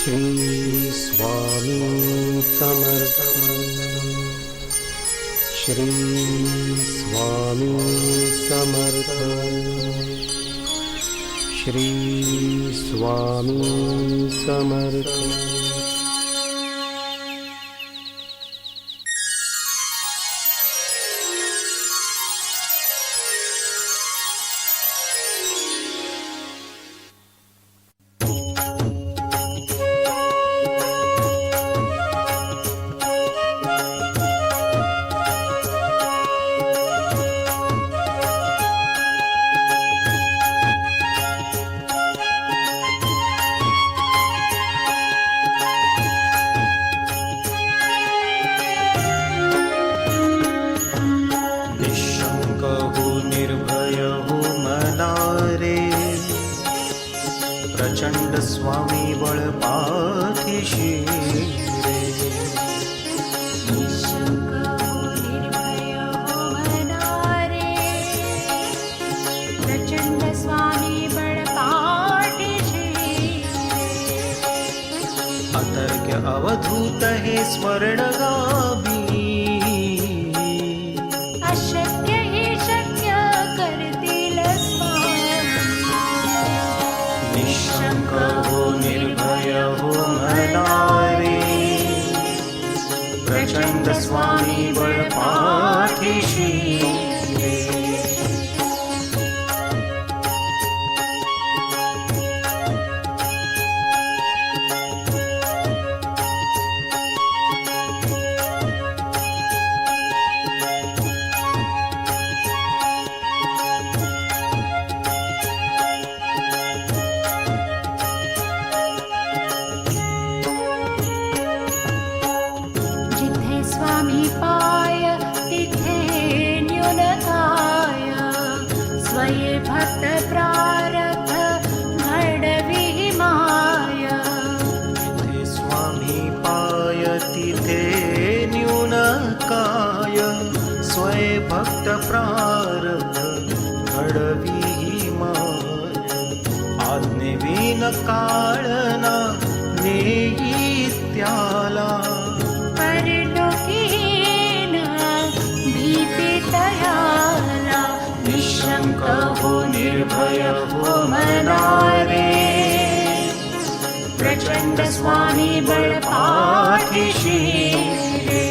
श्री स्वामी समर्थ। श्री स्वामी समर्थ। श्री स्वामी समर्थ। प्रचंड स्वामी बळ पाठीशी रे। निशंक हो निर्भय हो मनारे, प्रचंड स्वामी बळ पाठीशी रे। अतर्क्य अवधूत हे स्वर्णगामी, अशक्य हे शक्य करतील स्वामी। निशंक हो निर्भय हो मनारे, प्रचंड स्वामी बळ पाठीशी रे। जिथे स्वामी पाय तिथे न्यून काय, स्वये भक्त प्रारब्ध घडवी माय। जिथे स्वामी पाय तिथे न्यून काय, स्वय भक्त प्रारब्ध घडवी माय। आज्ञेविन काळना नेई त्याला, परलोकीन भीती तयाला। निशंक हो निर्भय हो मनारे, प्रचंड स्वामी बळ पाठीशी रे।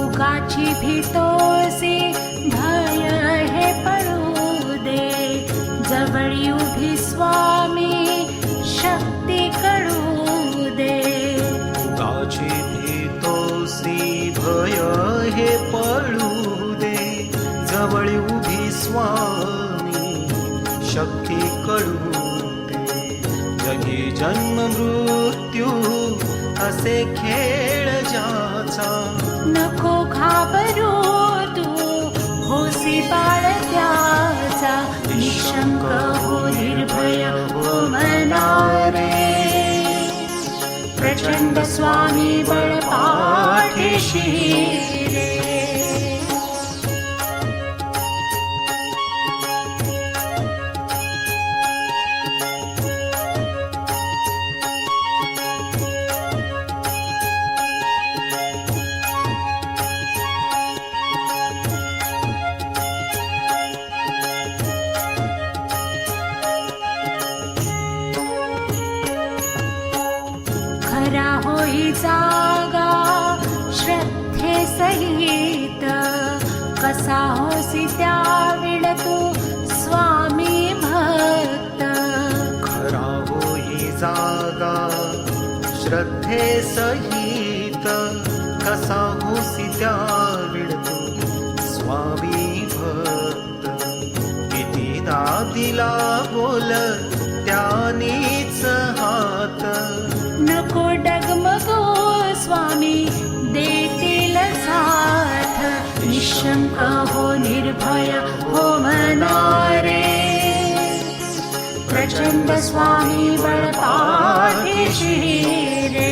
उगाची भीतोसी भय हे पडू दे, जवळी उभी स्वामी शक्ती कळू दे। उगाची भीतोसी भय हे पळू दे, जवळ उभी स्वामी शक्ती कळू दे। जगी जन्म मृत्यू असे खेळ ज्याचा, नको घाबरू तू होसी बाळ त्याचा। निशंक हो निर्भय हो मनारे, प्रचंड स्वामी बळ पाठीशी रे। खरा होई जागा श्रद्धे सहित, कसा होसी त्याविण तू स्वामी भक्त। खरा होई जागा श्रद्धे सहित, कसा होसी त्याविण तू स्वामी भक्त। कितीदा दिला बोल त्यानीच हात, नको डगमगो स्वामी देतील साथ। हो निर्भय हो मनारे प्रचंड स्वामी बळपाठीशी रे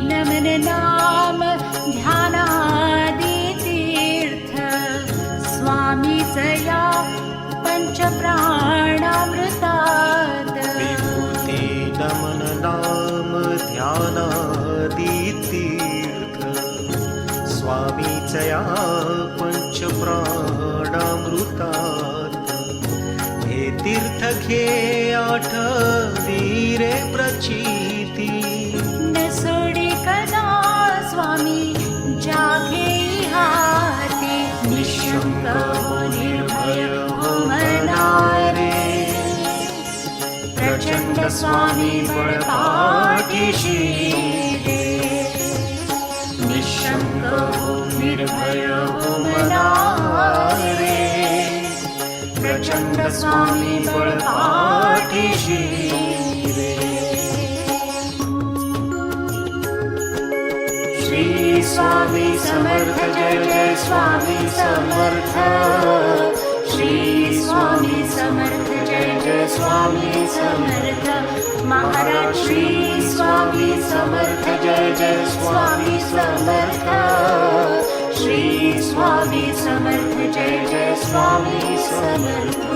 नमन नाम ध्यानादि तीर्थ स्वामीचया पंचप्राणामृतात विभूती नमन नाम ध्यानादि तीर्थ स्वामीचया पंचप्राणामृतात हे तीर्थ घे आठवीरे प्रचिती सोडी कदा स्वामी जागे हाते निशंक हो निर्भय हो मनारे प्रचंड स्वामी बळपाठीशी रे निशंक हो निर्भय हो मनारे प्रचंड स्वामी बळपाठीशी रे श्री स्वामी समर्थ जय जय स्वामी समर्थ श्री स्वामी समर्थ जय जय स्वामी समर्थ महाराज श्री स्वामी समर्थ जय जय स्वामी समर्थ श्री स्वामी समर्थ जय जय स्वामी समर्थ